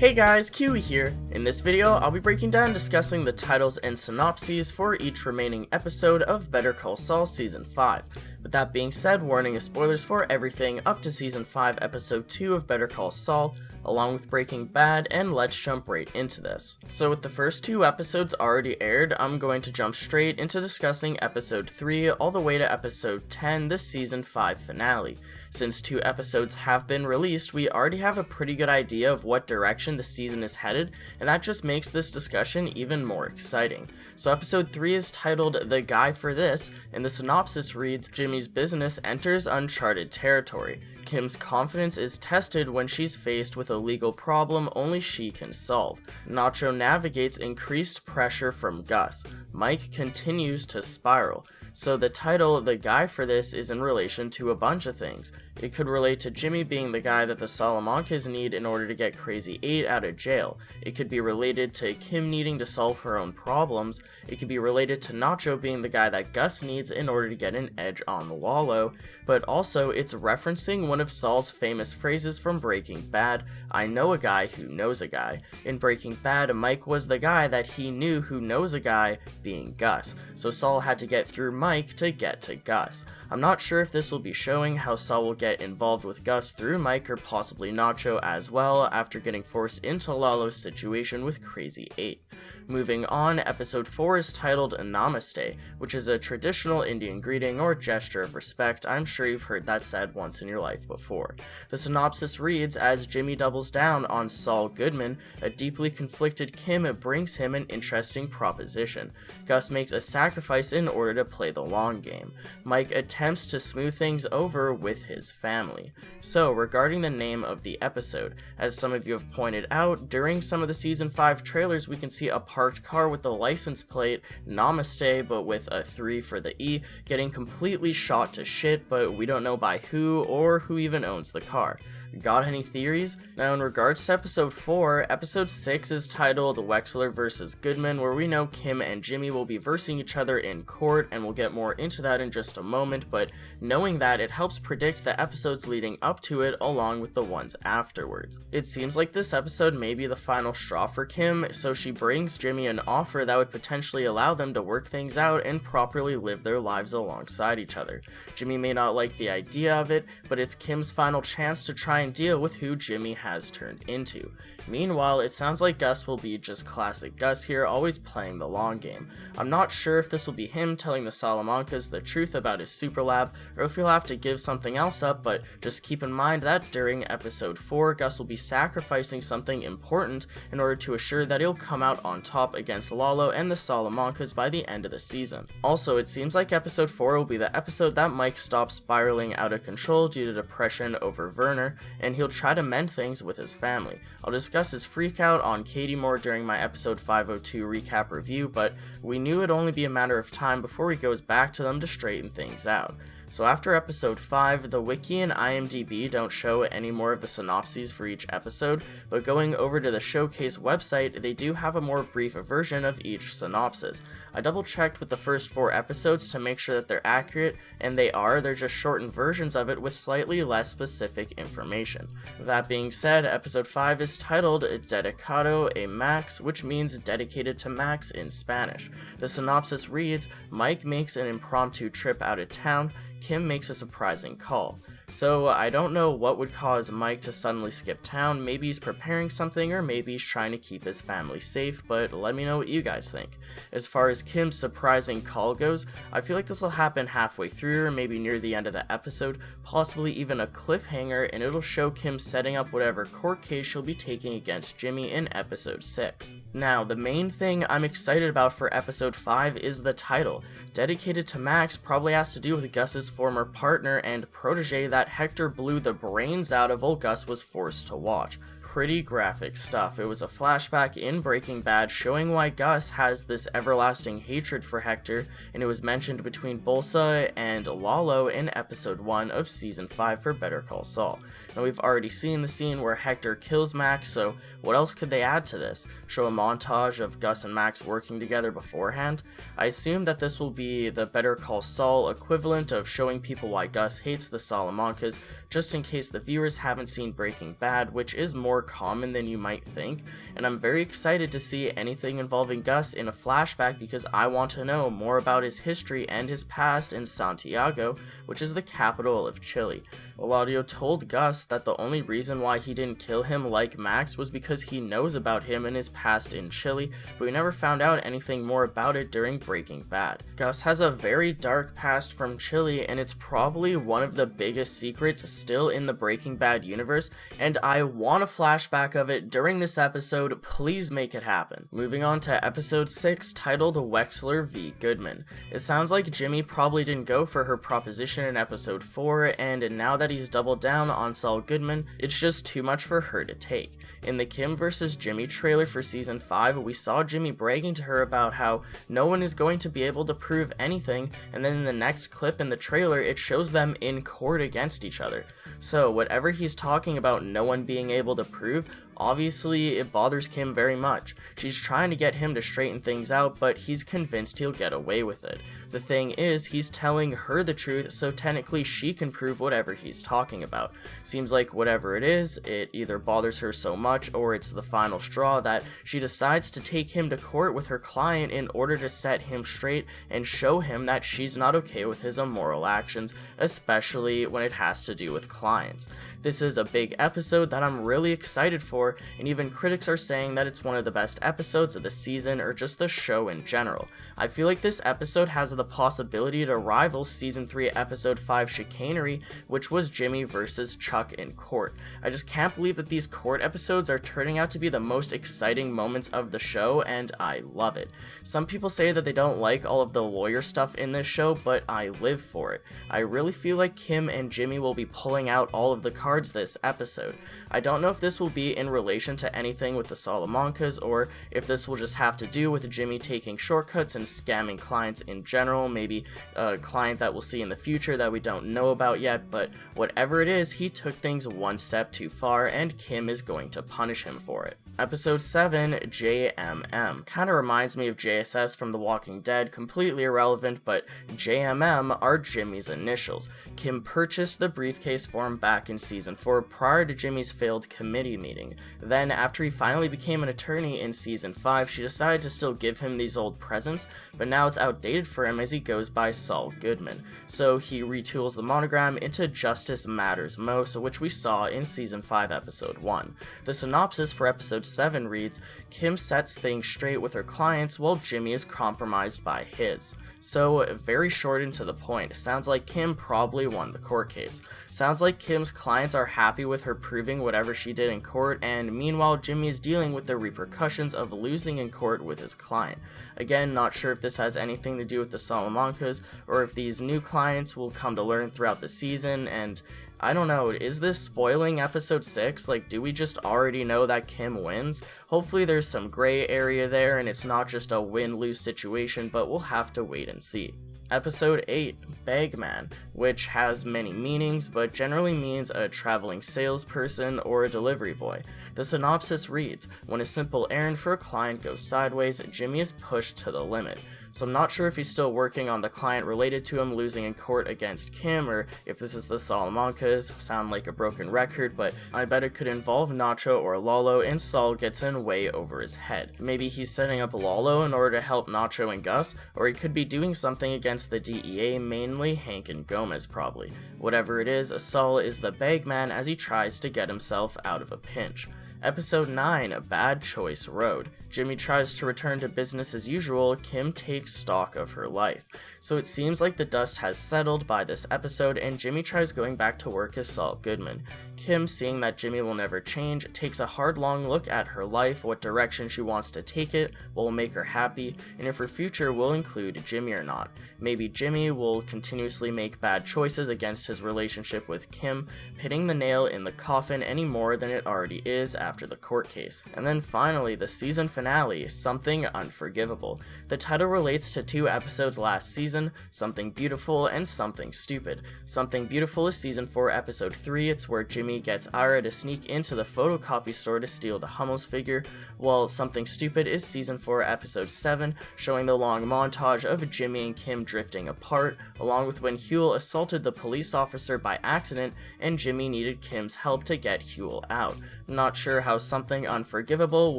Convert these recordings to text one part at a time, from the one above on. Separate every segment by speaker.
Speaker 1: Hey guys, Kiwi here. In this video, I'll be breaking down and discussing the titles and synopses for each remaining episode of Better Call Saul Season 5. With that being said, warning of spoilers for everything up to Season 5 Episode 2 of Better Call Saul, along with Breaking Bad, and let's jump right into this. So with the first two episodes already aired, I'm going to jump straight into discussing Episode 3 all the way to Episode 10, the Season 5 finale. Since 2 episodes have been released, we already have a pretty good idea of what direction the season is headed, and that just makes this discussion even more exciting. So Episode 3 is titled The Guy for This, and the synopsis reads, Jimmy's business enters uncharted territory. Kim's confidence is tested when she's faced with a legal problem only she can solve. Nacho navigates increased pressure from Gus. Mike continues to spiral. So the title, The Guy for This, is in relation to a bunch of things. It could relate to Jimmy being the guy that the Salamancas need in order to get Crazy 8 out of jail. It could be related to Kim needing to solve her own problems. It could be related to Nacho being the guy that Gus needs in order to get an edge on Lalo. But also, it's referencing one of Saul's famous phrases from Breaking Bad, I know a guy who knows a guy. In Breaking Bad, Mike was the guy that he knew who knows a guy, being Gus. So Saul had to get through Mike to get to Gus. I'm not sure if this will be showing how Saul will get involved with Gus through Mike or possibly Nacho as well after getting forced into Lalo's situation with Crazy 8. Moving on, Episode 4 is titled Namaste, which is a traditional Indian greeting or gesture of respect. I'm sure you've heard that said once in your life before. The synopsis reads, as Jimmy doubles down on Saul Goodman, a deeply conflicted Kim brings him an interesting proposition. Gus makes a sacrifice in order to play the long game. Mike attempts to smooth things over with his family. So, regarding the name of the episode, as some of you have pointed out, during some of the Season 5 trailers we can see a parked car with the license plate Namaste, but with a 3 for the E, getting completely shot to shit, but we don't know by who or who even owns the car. Got any theories? Now in regards to Episode 4, Episode 6 is titled Wexler V Goodman, where we know Kim and Jimmy will be versing each other in court, and we'll get more into that in just a moment, but knowing that, it helps predict the episodes leading up to it along with the ones afterwards. It seems like this episode may be the final straw for Kim, so she brings Jimmy an offer that would potentially allow them to work things out and properly live their lives alongside each other. Jimmy may not like the idea of it, but it's Kim's final chance to try and deal with who Jimmy has turned into. Meanwhile, it sounds like Gus will be just classic Gus here, always playing the long game. I'm not sure if this will be him telling the Salamancas the truth about his super lab, or if he'll have to give something else up, but just keep in mind that during Episode 4, Gus will be sacrificing something important in order to assure that he'll come out on top against Lalo and the Salamancas by the end of the season. Also, it seems like Episode 4 will be the episode that Mike stops spiraling out of control due to depression over Werner, and he'll try to mend things with his family. I'll discuss his freakout on Katie more during my Episode 502 recap review, but we knew it'd only be a matter of time before he goes back to them to straighten things out. So after Episode 5, the Wiki and IMDb don't show any more of the synopses for each episode, but going over to the Showcase website, they do have a more brief version of each synopsis. I double checked with the first 4 episodes to make sure that they're accurate, and they're just shortened versions of it with slightly less specific information. That being said, Episode 5 is titled Dedicado a Max, which means dedicated to Max in Spanish. The synopsis reads, Mike makes an impromptu trip out of town, Kim makes a surprising call. So I don't know what would cause Mike to suddenly skip town. Maybe he's preparing something, or maybe he's trying to keep his family safe, but let me know what you guys think. As far as Kim's surprising call goes, I feel like this will happen halfway through or maybe near the end of the episode, possibly even a cliffhanger, and it'll show Kim setting up whatever court case she'll be taking against Jimmy in Episode 6. Now, the main thing I'm excited about for Episode 5 is the title. Dedicated to Max probably has to do with Gus's former partner and protege that Hector blew the brains out of while Gus was forced to watch. Pretty graphic stuff. It was a flashback in Breaking Bad showing why Gus has this everlasting hatred for Hector, and it was mentioned between Bolsa and Lalo in Episode 1 of Season 5 for Better Call Saul. Now we've already seen the scene where Hector kills Max, so what else could they add to this? Show a montage of Gus and Max working together beforehand? I assume that this will be the Better Call Saul equivalent of showing people why Gus hates the Salamancas, just in case the viewers haven't seen Breaking Bad, which is more more common than you might think, and I'm very excited to see anything involving Gus in a flashback because I want to know more about his history and his past in Santiago, which is the capital of Chile. Eladio told Gus that the only reason why he didn't kill him like Max was because he knows about him and his past in Chile, but we never found out anything more about it during Breaking Bad. Gus has a very dark past from Chile, and it's probably one of the biggest secrets still in the Breaking Bad universe, and I want a flashback of it during this episode. Please make it happen. Moving on to episode 6, titled Wexler V Goodman. It sounds like Jimmy probably didn't go for her proposition in episode 4, and now that he's doubled down on Saul Goodman, it's just too much for her to take. In the Kim vs. Jimmy trailer for season 5, we saw Jimmy bragging to her about how no one is going to be able to prove anything, and then in the next clip in the trailer, it shows them in court against each other. So whatever he's talking about no one being able to prove, obviously it bothers Kim very much. She's trying to get him to straighten things out, but he's convinced he'll get away with it. The thing is, he's telling her the truth, so technically she can prove whatever he's talking about. Seems like whatever it is, it either bothers her so much or it's the final straw that she decides to take him to court with her client in order to set him straight and show him that she's not okay with his immoral actions, especially when it has to do with clients. This is a big episode that I'm really excited for, and even critics are saying that it's one of the best episodes of the season or just the show in general. I feel like this episode has the possibility to rival season 3 episode 5 Chicanery, which was Jimmy versus Chuck in court. I just can't believe that these court episodes are turning out to be the most exciting moments of the show, and I love it. Some people say that they don't like all of the lawyer stuff in this show, but I live for it. I really feel like Kim and Jimmy will be pulling out all of the cards this episode. I don't know if this will be in relation to anything with the Salamancas, or if this will just have to do with Jimmy taking shortcuts and scamming clients in general, maybe a client that we'll see in the future that we don't know about yet, but whatever it is, he took things one step too far, and Kim is going to punish him for it. Episode 7, JMM. Kinda reminds me of JSS from The Walking Dead, completely irrelevant, but JMM are Jimmy's initials. Kim purchased the briefcase for him back in season 4 prior to Jimmy's failed committee meeting. Then, after he finally became an attorney in season 5, she decided to still give him these old presents, but now it's outdated for him as he goes by Saul Goodman. So he retools the monogram into Justice Matters Most, which we saw in season 5 episode 1. The synopsis for episode 7 reads, Kim sets things straight with her clients while Jimmy is compromised by his. So, very short and to the point, sounds like Kim probably won the court case. Sounds like Kim's clients are happy with her proving whatever she did in court, and meanwhile Jimmy is dealing with the repercussions of losing in court with his client. Again, not sure if this has anything to do with the Salamancas, or if these new clients will come to learn throughout the season, and I don't know, is this spoiling episode 6? Like, do we just already know that Kim wins? Hopefully there's some gray area there and it's not just a win-lose situation, but we'll have to wait and see. Episode 8, Bagman, which has many meanings, but generally means a traveling salesperson or a delivery boy. The synopsis reads, when a simple errand for a client goes sideways, Jimmy is pushed to the limit. So I'm not sure if he's still working on the client related to him losing in court against Kim, or if this is the Salamancas. Sound like a broken record, but I bet it could involve Nacho or Lalo, and Saul gets in way over his head. Maybe he's setting up Lalo in order to help Nacho and Gus, or he could be doing something against the DEA, mainly Hank and Gomez probably. Whatever it is, Saul is the bagman as he tries to get himself out of a pinch. Episode 9, Bad Choice Road. Jimmy tries to return to business as usual, Kim takes stock of her life. So it seems like the dust has settled by this episode, and Jimmy tries going back to work as Saul Goodman. Kim, seeing that Jimmy will never change, takes a hard long look at her life, what direction she wants to take it, what will make her happy, and if her future will include Jimmy or not. Maybe Jimmy will continuously make bad choices against his relationship with Kim, hitting the nail in the coffin any more than it already is after the court case. And then finally, the season finale, Something Unforgivable. The title relates to 2 episodes last season, Something Beautiful and Something Stupid. Something Beautiful is season 4 episode 3, it's where Jimmy gets Ira to sneak into the photocopy store to steal the Hummels figure, while Something Stupid is season 4 episode 7, showing the long montage of Jimmy and Kim drifting apart, along with when Huel assaulted the police officer by accident and Jimmy needed Kim's help to get Huel out. Not sure sure how something unforgivable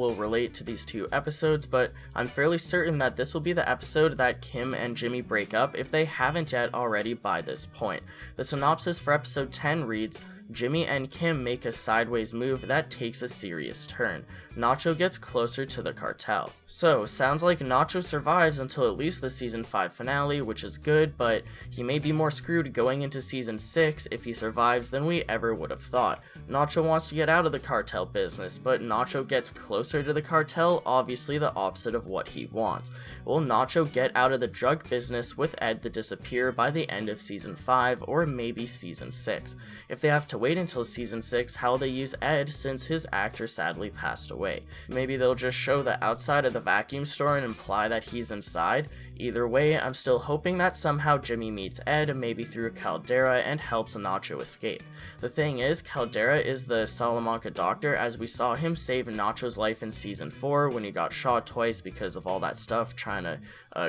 Speaker 1: will relate to these two episodes, but I'm fairly certain that this will be the episode that Kim and Jimmy break up if they haven't yet already by this point. The synopsis for episode 10 reads, Jimmy and Kim make a sideways move that takes a serious turn. Nacho gets closer to the cartel. So, sounds like Nacho survives until at least the season 5 finale, which is good, but he may be more screwed going into season 6 if he survives than we ever would have thought. Nacho wants to get out of the cartel business, but Nacho gets closer to the cartel, obviously the opposite of what he wants. Will Nacho get out of the drug business with Ed the Disappear by the end of season 5 or maybe season 6? If they have to wait until season 6, how will they use Ed since his actor sadly passed away? Maybe they'll just show the outside of the vacuum store and imply that he's inside. Either way, I'm still hoping that somehow Jimmy meets Ed, maybe through Caldera, and helps Nacho escape. The thing is, Caldera is the Salamanca doctor, as we saw him save Nacho's life in season 4 when he got shot twice because of all that stuff, trying to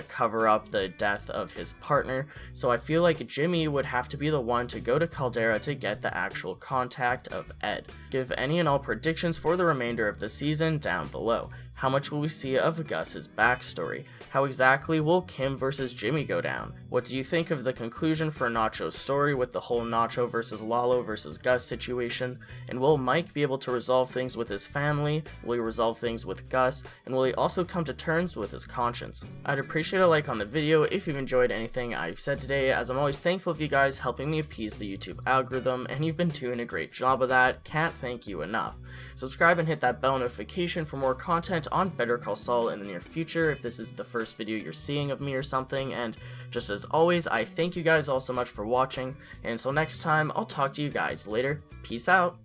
Speaker 1: cover up the death of his partner. So I feel like Jimmy would have to be the one to go to Caldera to get the actual contact of Ed. Give any and all predictions for the remainder of the season down below. How much will we see of Gus's backstory? How exactly will Kim versus Jimmy go down? What do you think of the conclusion for Nacho's story with the whole Nacho versus Lalo versus Gus situation? And will Mike be able to resolve things with his family? Will he resolve things with Gus? And will he also come to terms with his conscience? I'd appreciate a like on the video if you've enjoyed anything I've said today, as I'm always thankful of you guys helping me appease the YouTube algorithm, and you've been doing a great job of that. Can't thank you enough. Subscribe and hit that bell notification for more content on Better Call Saul in the near future if this is the first video you're seeing of me or something, and just as always, I thank you guys all so much for watching, and until next time, I'll talk to you guys later. Peace out!